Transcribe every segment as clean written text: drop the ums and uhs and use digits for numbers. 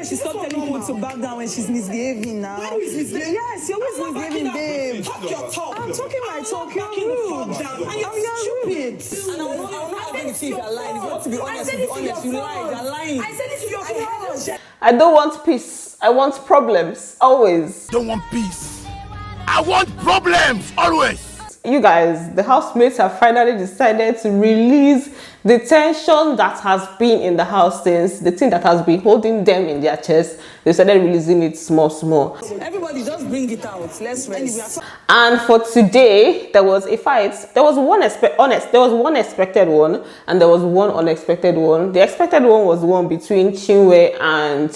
she stopped telling people to back down when she's misbehaving now. Why is misbehaving? Yes, you're always misbehaving, babe. Talk your talk. I'm talking my talk. You're rude. And you're stupid. And I will not argue with you if you're lying. If you want to be honest, you lie. You're lying. I said this to your phone. I don't want peace. I want problems. Always. Don't want peace. I want problems. Always. You guys, the housemates have finally decided to release the tension that has been in the house since the thing that has been holding them in their chest. They started releasing it small. Everybody just bring it out. Let's rest. And for today, there was a fight. There was one expected one, and there was one unexpected one. The expected one was the one between Chinwe and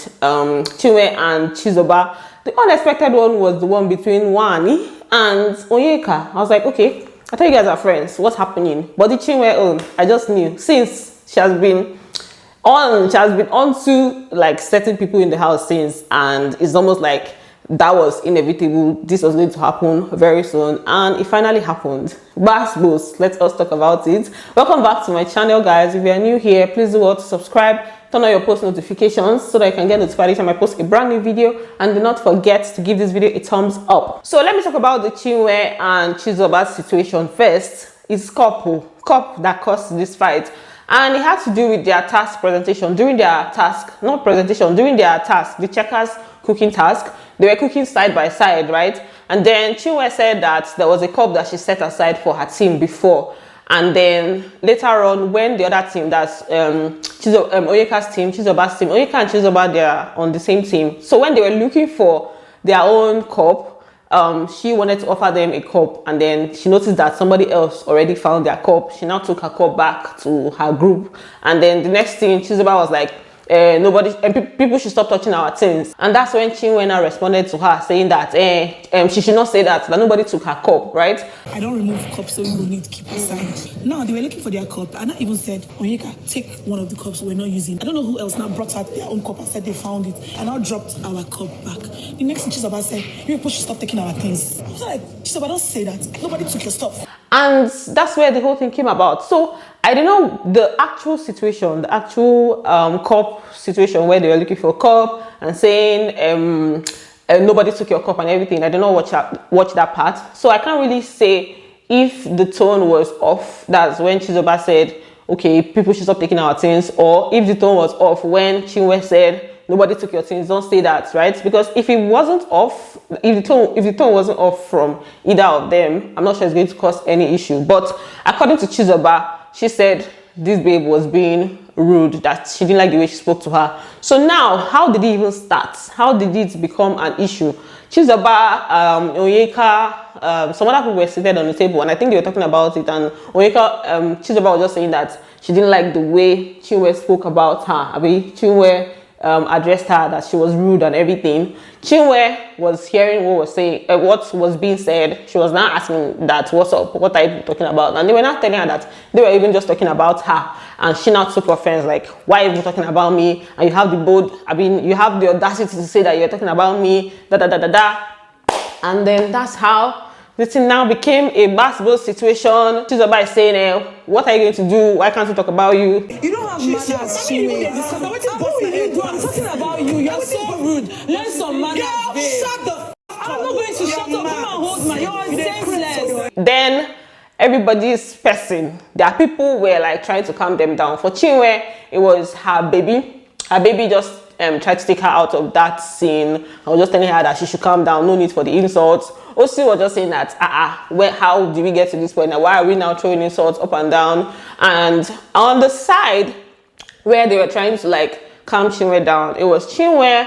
CHIZOBA. The unexpected one was the one between WANNI and Onyeka. I was like, okay, I thought you guys are friends. What's happening? But the Chinwe own, I just knew since she has been on to like certain people in the house since, and it's almost like that was inevitable. This was going to happen very soon, and it finally happened. GBAS GBOS, let us talk about it. Welcome back to my channel, guys. If you are new here, please do to subscribe. Turn on your post notifications so that you can get notified each time I post a brand new video, and do not forget to give this video a thumbs up. So let me talk about the Chinwe and CHIZOBA situation first. It's couple that caused this fight, and it had to do with their task presentation during their task, the checkers cooking task. They were cooking side by side, right? And then Chinwe said that there was a cup that she set aside for her team before. And then later on, when the other team, that's Onyeka's team, CHIZOBA's team, Onyeka and CHIZOBA, they are on the same team. So when they were looking for their own cup, she wanted to offer them a cup, and then she noticed that somebody else already found their cup. She now took her cup back to her group, and then the next thing, CHIZOBA was like, people should stop touching our things. And that's when Chinwe now responded to her saying that she should not say that nobody took her cup, right? I don't remove cups, so you will need to keep aside. Now they were looking for their cup, and I even said, Onyeka, take one of the cups we're not using. I don't know who else now brought out their own cup and said they found it, and now dropped our cup back. The next thing CHIZOBA said, you people should stop taking our things. I was like, CHIZOBA, don't say that. Nobody took your stuff. And that's where the whole thing came about. So I don't know the actual situation, the actual cup situation where they were looking for a cup and saying nobody took your cup and everything. I don't know watch that part. So I can't really say if the tone was off. That's when CHIZOBA said, okay, people should stop taking our things, or if the tone was off when Chinwe said nobody took your things. Don't say that, right? Because if it wasn't off, if the tone wasn't off from either of them, I'm not sure it's going to cause any issue. But according to CHIZOBA, she said this babe was being rude, that she didn't like the way she spoke to her. So now, how did it even start? How did it become an issue? CHIZOBA, Onyeka, some other people were seated on the table, and I think they were talking about it. And Onyeka, CHIZOBA was just saying that she didn't like the way Chinwe spoke about her. I mean, Chinwe addressed her, that she was rude and everything. Chinwe was hearing what was being said. She was now asking that, what's up? What are you talking about? And they were not telling her that they were even just talking about her. And she now took offense, like, why are you talking about me? And you have you have the audacity to say that you're talking about me, And then that's how this thing now became a GBAS GBOS situation. CHIZOBA is saying, what are you going to do? Why can't we talk about you? You don't have manners, Chinwe. I'm talking about you. You're so rude. Learn some manners, babe. Shut the I'm not going to shut up. Come and hold my. You're senseless. Then everybody's person. There are people who were like trying to calm them down. For Chinwe, it was her baby. Her baby just tried to take her out of that scene. I was just telling her that she should calm down. No need for the insults. Osi was just saying that, how did we get to this point? Now, why are we now throwing insults up and down? And on the side where they were trying to like calm Chinwe down, it was Chinwe,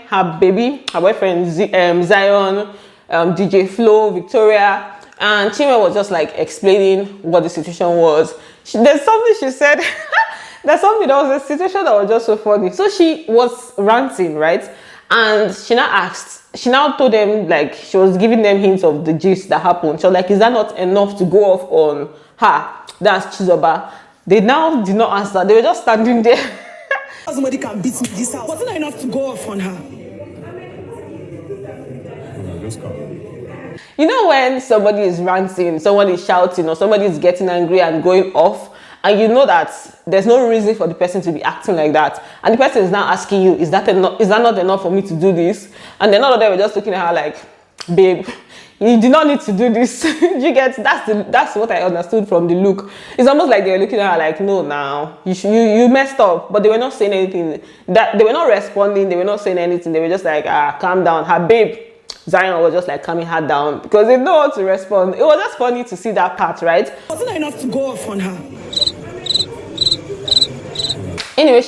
her baby, her boyfriend Zion, DJ Flo, Victoria, and Chinwe was just like explaining what the situation was. There's something she said. There's something that was a situation that was just so funny. So she was ranting, right? And she now told them, like, she was giving them hints of the gist that happened. She was like, is that not enough to go off on her? That's CHIZOBA. They now did not answer. They were just standing there. Somebody can beat me this house. Wasn't enough to go off on her. You know when somebody is ranting, someone is shouting, or somebody is getting angry and going off, and you know that there's no reason for the person to be acting like that, and the person is now asking you, is that not enough for me to do this? And then all of them were just looking at her like, babe, you did not need to do this. You get, that's what I understood from the look. It's almost like they were looking at her like, no, now you messed up. But they were not saying anything. That they were not responding. They were not saying anything. They were just like, calm down. Her babe Zion was just like calming her down because they didn't know how to respond. It was just funny to see that part, right? Wasn't that enough to go off on her? Anyway,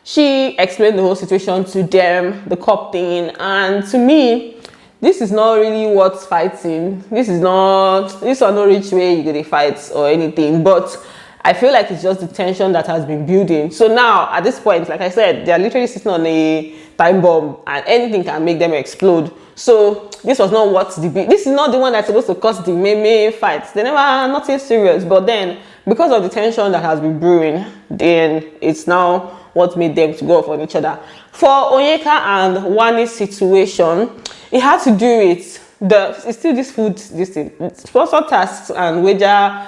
she explained the whole situation to them, the cop thing, and to me, this is not really what's fighting. This is no rich way you get a fight or anything, but I feel like it's just the tension that has been building. So now, at this point, like I said, they're literally sitting on a time bomb and anything can make them explode. So this was not what this is not the one that's supposed to cause the main fights. They never, nothing serious, but then because of the tension that has been brewing, then it's now what made them to go off on each other. For Onyeka and WANNI's situation, it had to do with it's still this food, this thing. Sponsor tasks and wager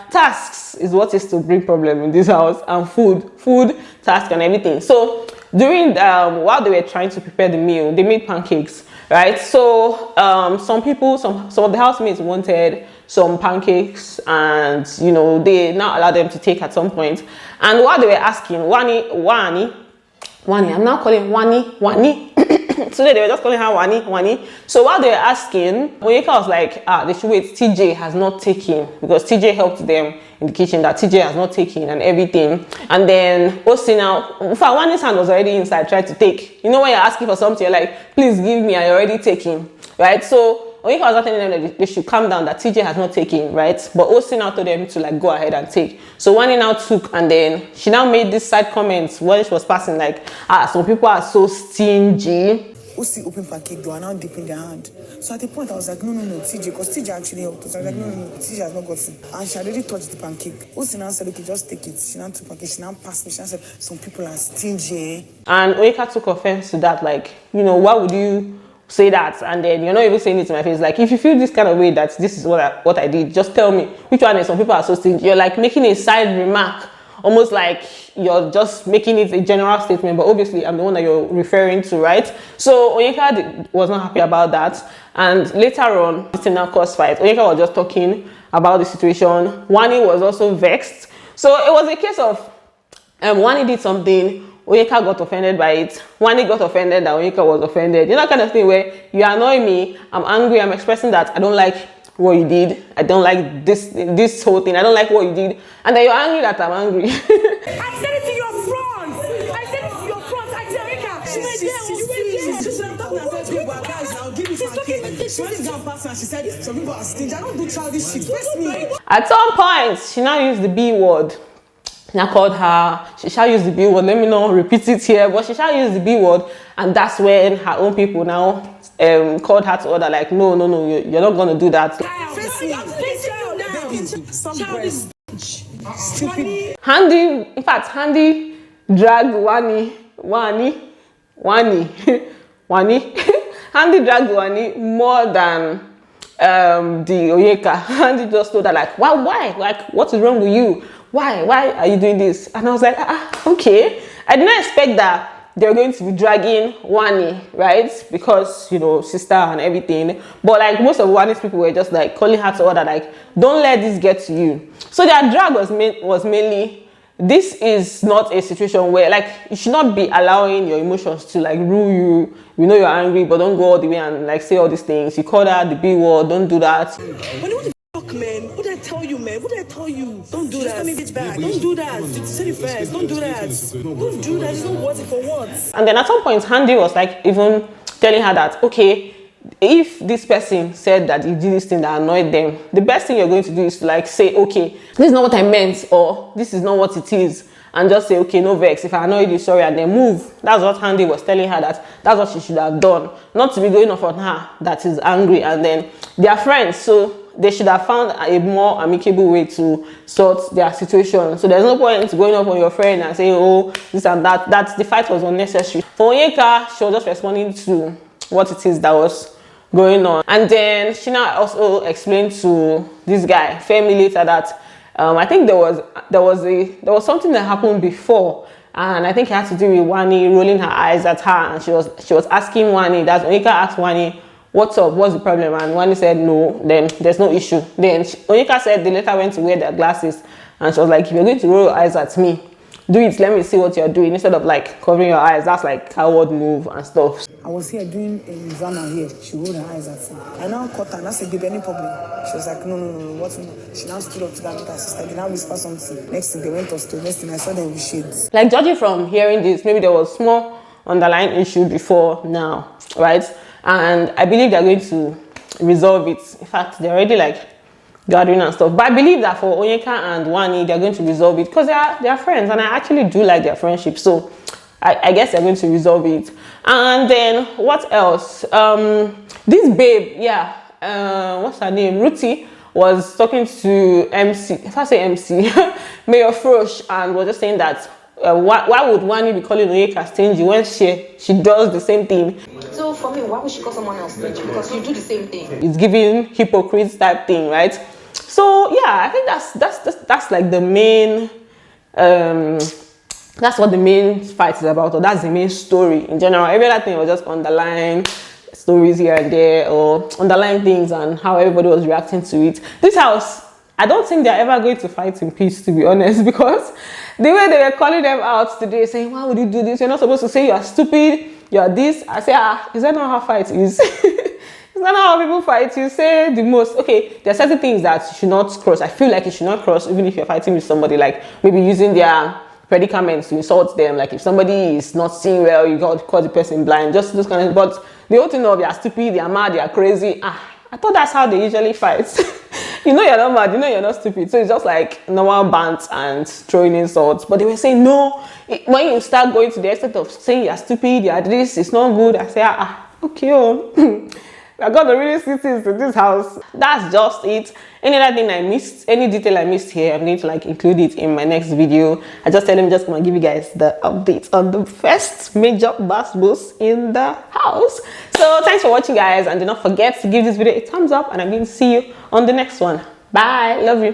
tasks is what is to bring problem in this house, and food tasks and everything. So during while they were trying to prepare the meal, they made pancakes, right? So some of the housemates wanted some pancakes, and they now allowed them to take at some point. And while they were asking WANNI, I'm now calling WANNI. Today they were just calling her WANNI. So while they were asking, Onyeka was like, they should wait, TJ has not taken, because TJ helped them in the kitchen, that TJ has not taken and everything. And then Osi now, in fact, WANNI's hand was already inside, tried to take. You know when you're asking for something, you're like, please give me, I already taking, right? So Onyeka was telling them that they should calm down, that TJ has not taken, right? But Osi now told them to like go ahead and take. So WANNI now took, and then she now made this side comments when she was passing, like, some people are so stingy. Osi opened pancake door and now dipping their hand. So at the point I was like, no, TJ, because TJ actually helped us. I was like, no, TJ has not gotten. And she had already touched the pancake. Osi now said, okay, just take it. She now took pancake, she now passed me. She now said, some people are stingy. And Onyeka took offense to that, like, why would you say that? And then you're not even saying it to my face. Like, if you feel this kind of way that this is what I did, just tell me which one is. Some people are so stingy. You're like making a side remark, almost like you're just making it a general statement, but obviously I'm the one that you're referring to, right? So Onyeka was not happy about that, and later on, it's now caused fight. Onyeka was just talking about the situation. WANNI was also vexed. So it was a case of WANNI did something, Onyeka got offended by it. WANNI got offended that Onyeka was offended. That kind of thing where you annoy me, I'm angry, I'm expressing that I don't like what you did, I don't like this whole thing, I don't like what you did, and then you're angry that I'm angry. I said it to your front. I said it to your front. I tell Onyeka. At some point, she now used the B word. Now called her, she shall use the B word. Let me not repeat it here, but she shall use the B word, and that's when her own people now called her to order, like, no, you're not gonna do that. Handy, in fact, Handy dragged WANNI. Handy dragged WANNI more than the Onyeka. Handy just told her, like, why? Like, what is wrong with you? Why are you doing this? And I was like, okay. I did not expect that they're going to be dragging WANNI, right? Because, sister and everything. But like most of WANNI's people were just like calling her to order, like, don't let this get to you. So their drag was mainly, this is not a situation where, like, you should not be allowing your emotions to like rule you. You know you're angry, but don't go all the way and like say all these things. You called her the B word, don't do that. Man, what did I tell you, man? What did I tell you? Don't do that. Don't do that. Say it first. Don't do that. Don't do that. You don't want it for what? And then at some point, Handy was like even telling her that, okay, if this person said that he did this thing that annoyed them, the best thing you're going to do is to like say, okay, this is not what I meant, or this is not what it is, and just say, okay, no vex, if I annoyed you, sorry, and then move. That's what Handy was telling her, that's what she should have done, not to be going off on her that is angry. And then they are friends, so they should have found a more amicable way to sort their situation. So there's no point going up on your friend and saying, oh, this and that. That the fight was unnecessary. For Onyeka, she was just responding to what it is that was going on. And then she now also explained to this guy, Femi, later that I think there was something that happened before, and I think it had to do with WANNI rolling her eyes at her, and she was asking WANNI, that Onyeka asked WANNI, what's up, what's the problem? And WANNI said no, then there's no issue. Then Onyeka said they later went to wear their glasses, and she was like, if you're going to roll your eyes at me, do it, let me see what you're doing, instead of like covering your eyes. That's like coward move and stuff. I was here doing a exam here. She rolled her eyes at me. I now caught her and I said, babe, any problem? She was like, no, what's no? She now stood up to go and meet her sister. They now whisper something. Next thing, they went upstairs. Next thing, I saw them with shades. Like, judging from hearing this, maybe there was small underlying issue before now, right? And I believe they're going to resolve it. In fact, they're already like gathering and stuff. But I believe that for Onyeka and WANNI, they're going to resolve it because they are friends, and I actually do like their friendship. So I guess they're going to resolve it. And then what else? This babe, what's her name? Ruthie was talking to MC, if I say MC, Mayor Frosh, and was just saying that why would WANNI be calling Onyeka stingy when she does the same thing? So for me, why would she call someone else stingy? Because you do the same thing. It's giving hypocrites type thing, right? So yeah, I think that's like the main that's what the main fight is about, or that's the main story in general. Every other thing was just underlying stories here and there, or underlying things and how everybody was reacting to it. This house, I don't think they're ever going to fight in peace, to be honest, because the way they were calling them out today, saying, why would you do this? You're not supposed to say you're stupid, you're this. I say, is that not how fight is? It's not how people fight. You say the most. Okay, there are certain things that you should not cross. I feel like you should not cross, even if you're fighting with somebody, like maybe using their predicaments to insult them. Like if somebody is not seeing well, you got to call the person blind, just those kind of. But the whole thing of you're stupid, you're mad, you're crazy. I thought that's how they usually fight. You know you're not mad, you know you're not stupid. So it's just like normal bants and throwing insults. But they were saying, no, when you start going to the extent of saying you're stupid, you're this, it's not good. I say, okay, I got to really see things in this house. That's just it. Any other thing I missed, any detail I missed here, I'm going to like include it in my next video. I just tell them just come and give you guys the update on the first major GBOS in the house. So thanks for watching, guys, and do not forget to give this video a thumbs up, and I'm going to see you on the next one. Bye. Love you.